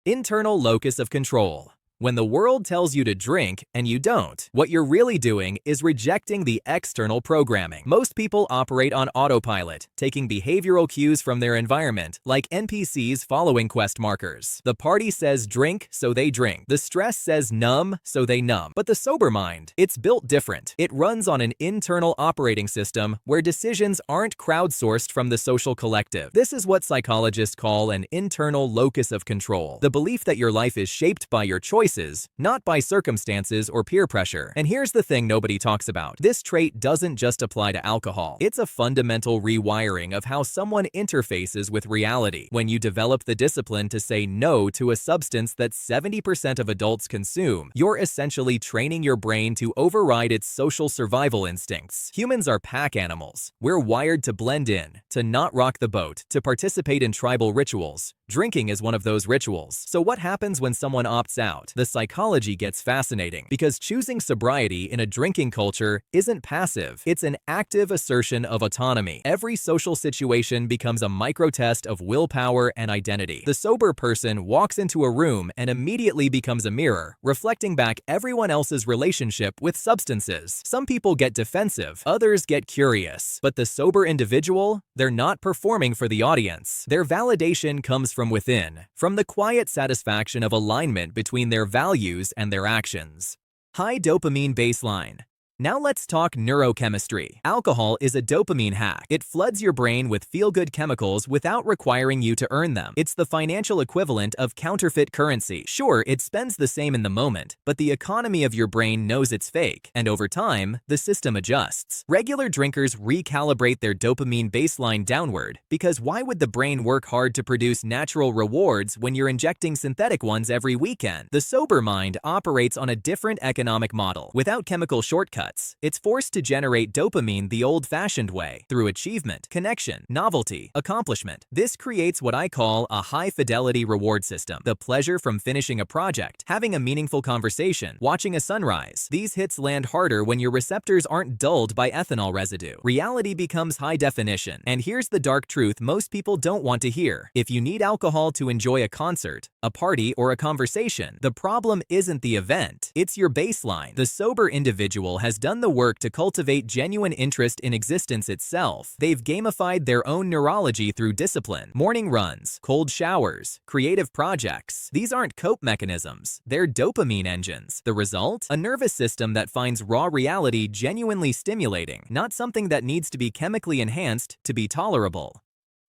Internal locus of control. When the world tells you to drink and you don't, what you're really doing is rejecting the external programming. Most people operate on autopilot, taking behavioral cues from their environment, like NPCs following quest markers. The party says drink, so they drink. The stress says numb, so they numb. But the sober mind, it's built different. It runs on an internal operating system where decisions aren't crowdsourced from the social collective. This is what psychologists call an internal locus of control. The belief that your life is shaped by your choices, not by circumstances or peer pressure. And here's the thing nobody talks about. This trait doesn't just apply to alcohol. It's a fundamental rewiring of how someone interfaces with reality. When you develop the discipline to say no to a substance that 70% of adults consume, you're essentially training your brain to override its social survival instincts. Humans are pack animals. We're wired to blend in, to not rock the boat, to participate in tribal rituals. Drinking is one of those rituals. So what happens when someone opts out? The psychology gets fascinating because choosing sobriety in a drinking culture isn't passive. It's an active assertion of autonomy. Every social situation becomes a micro-test of willpower and identity. The sober person walks into a room and immediately becomes a mirror, reflecting back everyone else's relationship with substances. Some people get defensive, others get curious. But the sober individual, they're not performing for the audience. Their validation comes from within, from the quiet satisfaction of alignment between their values and their actions. High dopamine baseline. Now let's talk neurochemistry. Alcohol is a dopamine hack. It floods your brain with feel-good chemicals without requiring you to earn them. It's the financial equivalent of counterfeit currency. Sure, it spends the same in the moment, but the economy of your brain knows it's fake, and over time, the system adjusts. Regular drinkers recalibrate their dopamine baseline downward, because why would the brain work hard to produce natural rewards when you're injecting synthetic ones every weekend? The sober mind operates on a different economic model. Without chemical shortcuts, it's forced to generate dopamine the old-fashioned way, through achievement, connection, novelty, accomplishment. This creates what I call a high-fidelity reward system. The pleasure from finishing a project, having a meaningful conversation, watching a sunrise. These hits land harder when your receptors aren't dulled by ethanol residue. Reality becomes high definition. And here's the dark truth most people don't want to hear. If you need alcohol to enjoy a concert, a party, or a conversation, the problem isn't the event. It's your baseline. The sober individual has done the work to cultivate genuine interest in existence itself. They've gamified their own neurology through discipline, morning runs, cold showers, creative projects. These aren't cope mechanisms, they're dopamine engines. The result? A nervous system that finds raw reality genuinely stimulating, not something that needs to be chemically enhanced to be tolerable.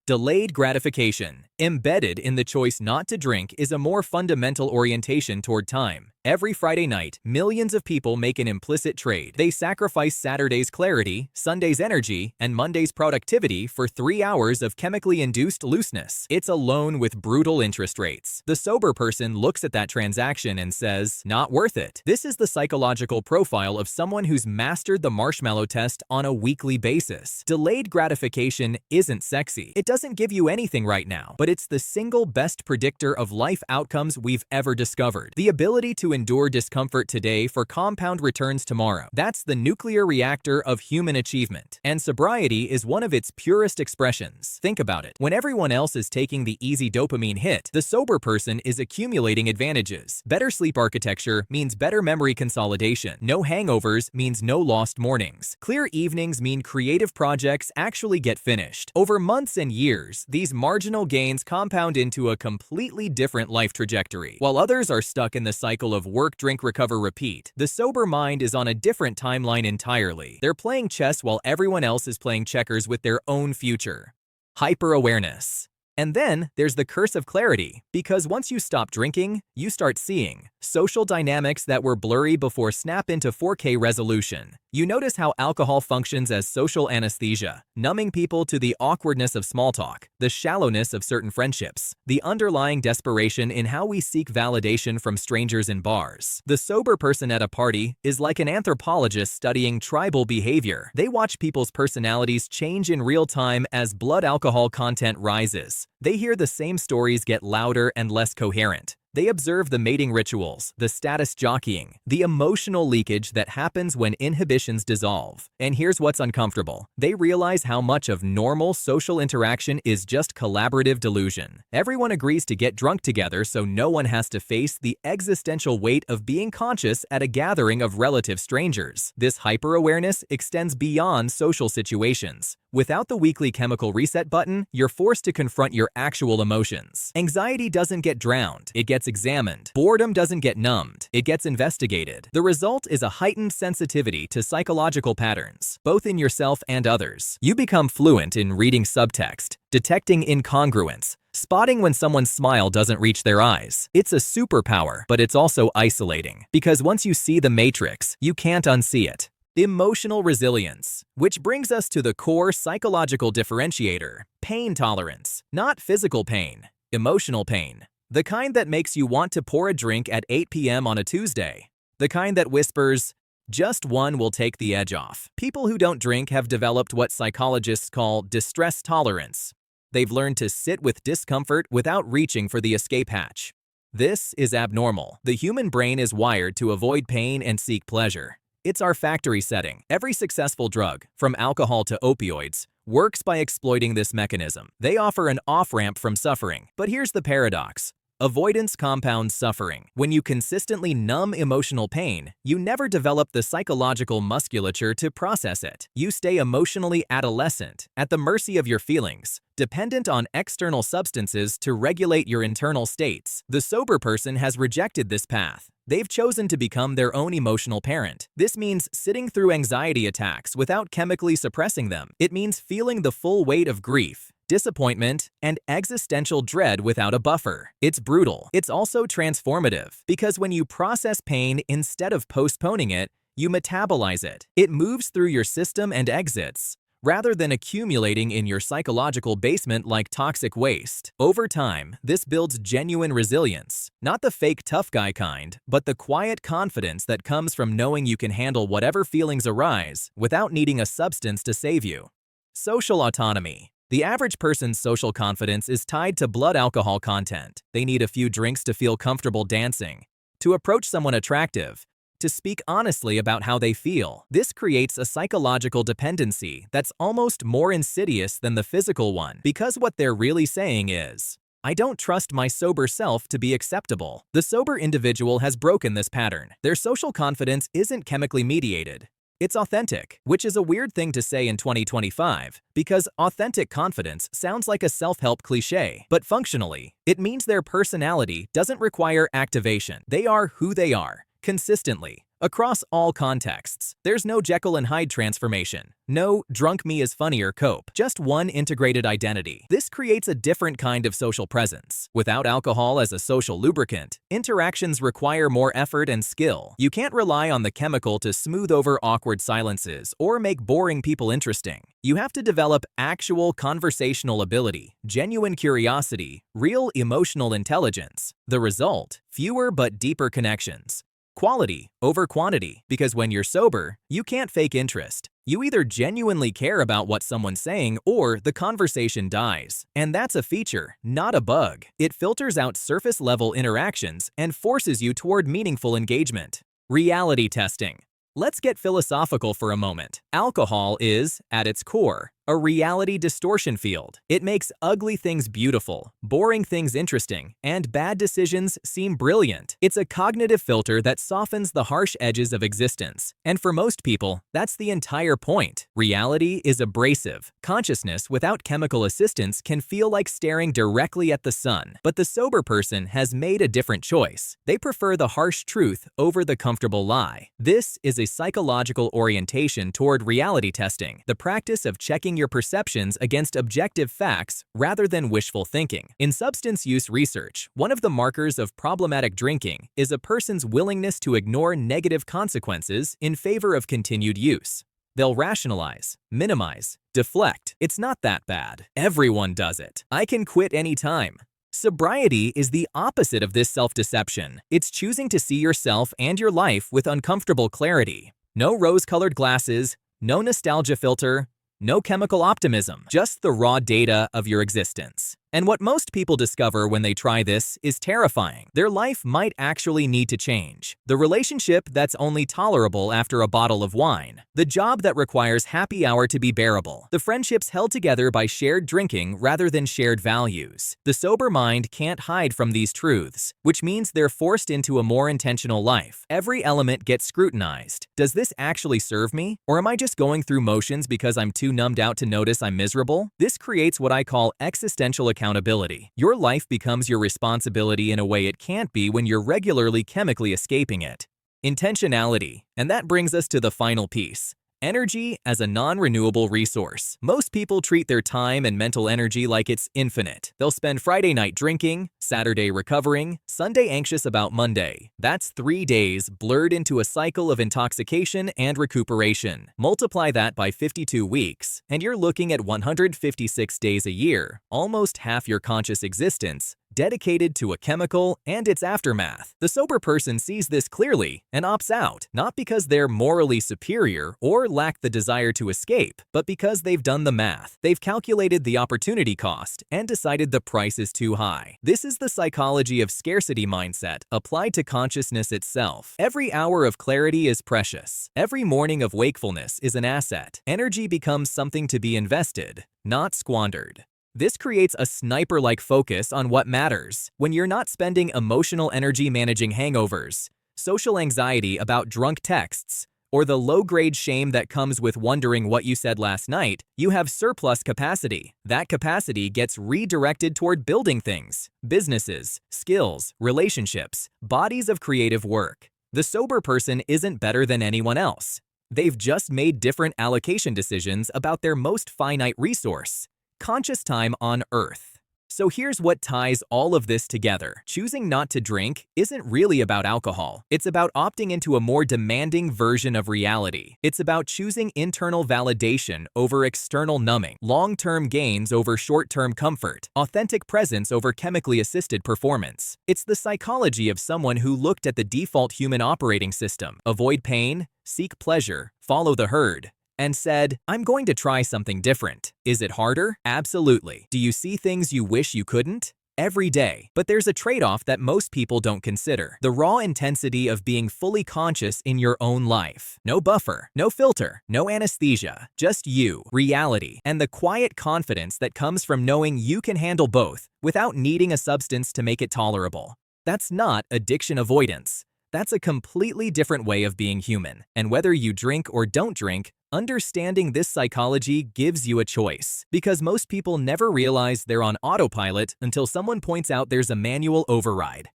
Delayed gratification. Embedded in the choice not to drink is a more fundamental orientation toward time. Every Friday night, millions of people make an implicit trade. They sacrifice Saturday's clarity, Sunday's energy, and Monday's productivity for 3 hours of chemically induced looseness. It's a loan with brutal interest rates. The sober person looks at that transaction and says, not worth it. This is the psychological profile of someone who's mastered the marshmallow test on a weekly basis. Delayed gratification isn't sexy. It doesn't give you anything right now, but it's the single best predictor of life outcomes we've ever discovered. The ability to endure discomfort today for compound returns tomorrow. That's the nuclear reactor of human achievement. And sobriety is one of its purest expressions. Think about it. When everyone else is taking the easy dopamine hit, the sober person is accumulating advantages. Better sleep architecture means better memory consolidation. No hangovers means no lost mornings. Clear evenings mean creative projects actually get finished. Over months and years, these marginal gains compound into a completely different life trajectory. While others are stuck in the cycle of work, drink, recover, repeat, the sober mind is on a different timeline entirely. They're playing chess while everyone else is playing checkers with their own future. Hyper-awareness. And then there's the curse of clarity, because once you stop drinking, you start seeing. Social dynamics that were blurry before snap into 4K resolution. You notice how alcohol functions as social anesthesia, numbing people to the awkwardness of small talk, the shallowness of certain friendships, the underlying desperation in how we seek validation from strangers in bars. The sober person at a party is like an anthropologist studying tribal behavior. They watch people's personalities change in real time as blood alcohol content rises. They hear the same stories get louder and less coherent. They observe the mating rituals, the status jockeying, the emotional leakage that happens when inhibitions dissolve. And here's what's uncomfortable. They realize how much of normal social interaction is just collaborative delusion. Everyone agrees to get drunk together so no one has to face the existential weight of being conscious at a gathering of relative strangers. This hyper-awareness extends beyond social situations. Without the weekly chemical reset button, you're forced to confront your actual emotions. Anxiety doesn't get drowned, it gets examined. Boredom doesn't get numbed, it gets investigated. The result is a heightened sensitivity to psychological patterns, both in yourself and others. You become fluent in reading subtext, detecting incongruence, spotting when someone's smile doesn't reach their eyes. It's a superpower, but it's also isolating, because once you see the matrix, you can't unsee it. Emotional resilience, which brings us to the core psychological differentiator: pain tolerance. Not physical pain, emotional pain. The kind that makes you want to pour a drink at 8 p.m. on a Tuesday. The kind that whispers, just one will take the edge off. People who don't drink have developed what psychologists call distress tolerance. They've learned to sit with discomfort without reaching for the escape hatch. This is abnormal. The human brain is wired to avoid pain and seek pleasure. It's our factory setting. Every successful drug, from alcohol to opioids, works by exploiting this mechanism. They offer an off-ramp from suffering. But here's the paradox. Avoidance compounds suffering. When you consistently numb emotional pain, you never develop the psychological musculature to process it. You stay emotionally adolescent, at the mercy of your feelings, dependent on external substances to regulate your internal states. The sober person has rejected this path. They've chosen to become their own emotional parent. This means sitting through anxiety attacks without chemically suppressing them. It means feeling the full weight of grief, disappointment, and existential dread without a buffer. It's brutal. It's also transformative, because when you process pain instead of postponing it, you metabolize it. It moves through your system and exits, rather than accumulating in your psychological basement like toxic waste. Over time, this builds genuine resilience. Not the fake tough guy kind, but the quiet confidence that comes from knowing you can handle whatever feelings arise without needing a substance to save you. Social autonomy. The average person's social confidence is tied to blood alcohol content. They need a few drinks to feel comfortable dancing, to approach someone attractive, to speak honestly about how they feel. This creates a psychological dependency that's almost more insidious than the physical one, because what they're really saying is, I don't trust my sober self to be acceptable. The sober individual has broken this pattern. Their social confidence isn't chemically mediated. It's authentic, which is a weird thing to say in 2025, because authentic confidence sounds like a self-help cliche. But functionally, it means their personality doesn't require activation. They are who they are, consistently, across all contexts. There's no Jekyll and Hyde transformation. No drunk me is funnier cope. Just one integrated identity. This creates a different kind of social presence. Without alcohol as a social lubricant, interactions require more effort and skill. You can't rely on the chemical to smooth over awkward silences or make boring people interesting. You have to develop actual conversational ability, genuine curiosity, real emotional intelligence. The result? Fewer but deeper connections. Quality over quantity, because when you're sober, you can't fake interest. You either genuinely care about what someone's saying or the conversation dies. And that's a feature, not a bug. It filters out surface-level interactions and forces you toward meaningful engagement. Reality testing. Let's get philosophical for a moment. Alcohol is, at its core, a reality distortion field. It makes ugly things beautiful, boring things interesting, and bad decisions seem brilliant. It's a cognitive filter that softens the harsh edges of existence. And for most people, that's the entire point. Reality is abrasive. Consciousness without chemical assistance can feel like staring directly at the sun. But the sober person has made a different choice. They prefer the harsh truth over the comfortable lie. This is a psychological orientation toward reality testing, the practice of checking your perceptions against objective facts rather than wishful thinking. In substance use research, one of the markers of problematic drinking is a person's willingness to ignore negative consequences in favor of continued use. They'll rationalize, minimize, deflect. It's not that bad. Everyone does it. I can quit anytime. Sobriety is the opposite of this self-deception. It's choosing to see yourself and your life with uncomfortable clarity. No rose-colored glasses, no nostalgia filter, no chemical optimism, just the raw data of your existence. And what most people discover when they try this is terrifying. Their life might actually need to change. The relationship that's only tolerable after a bottle of wine. The job that requires happy hour to be bearable. The friendships held together by shared drinking rather than shared values. The sober mind can't hide from these truths, which means they're forced into a more intentional life. Every element gets scrutinized. Does this actually serve me? Or am I just going through motions because I'm too numbed out to notice I'm miserable? This creates what I call existential accountability. Your life becomes your responsibility in a way it can't be when you're regularly chemically escaping it. Intentionality. And that brings us to the final piece. Energy as a non-renewable resource. Most people treat their time and mental energy like it's infinite. They'll spend Friday night drinking, Saturday recovering, Sunday anxious about Monday. That's 3 days blurred into a cycle of intoxication and recuperation. Multiply that by 52 weeks, and you're looking at 156 days a year, almost half your conscious existence, dedicated to a chemical and its aftermath. The sober person sees this clearly and opts out, not because they're morally superior or lack the desire to escape, but because they've done the math. They've calculated the opportunity cost and decided the price is too high. This is the psychology of scarcity mindset applied to consciousness itself. Every hour of clarity is precious. Every morning of wakefulness is an asset. Energy becomes something to be invested, not squandered. This creates a sniper-like focus on what matters. When you're not spending emotional energy managing hangovers, social anxiety about drunk texts, or the low-grade shame that comes with wondering what you said last night, you have surplus capacity. That capacity gets redirected toward building things, businesses, skills, relationships, bodies of creative work. The sober person isn't better than anyone else. They've just made different allocation decisions about their most finite resource: conscious time on Earth. So here's what ties all of this together. Choosing not to drink isn't really about alcohol. It's about opting into a more demanding version of reality. It's about choosing internal validation over external numbing, long-term gains over short-term comfort, authentic presence over chemically assisted performance. It's the psychology of someone who looked at the default human operating system: avoid pain, seek pleasure, follow the herd, and said, I'm going to try something different. Is it harder? Absolutely. Do you see things you wish you couldn't? Every day. But there's a trade-off that most people don't consider: the raw intensity of being fully conscious in your own life. No buffer, no filter, no anesthesia, just you, reality, and the quiet confidence that comes from knowing you can handle both without needing a substance to make it tolerable. That's not addiction avoidance. That's a completely different way of being human. And whether you drink or don't drink, understanding this psychology gives you a choice. Because most people never realize they're on autopilot until someone points out there's a manual override.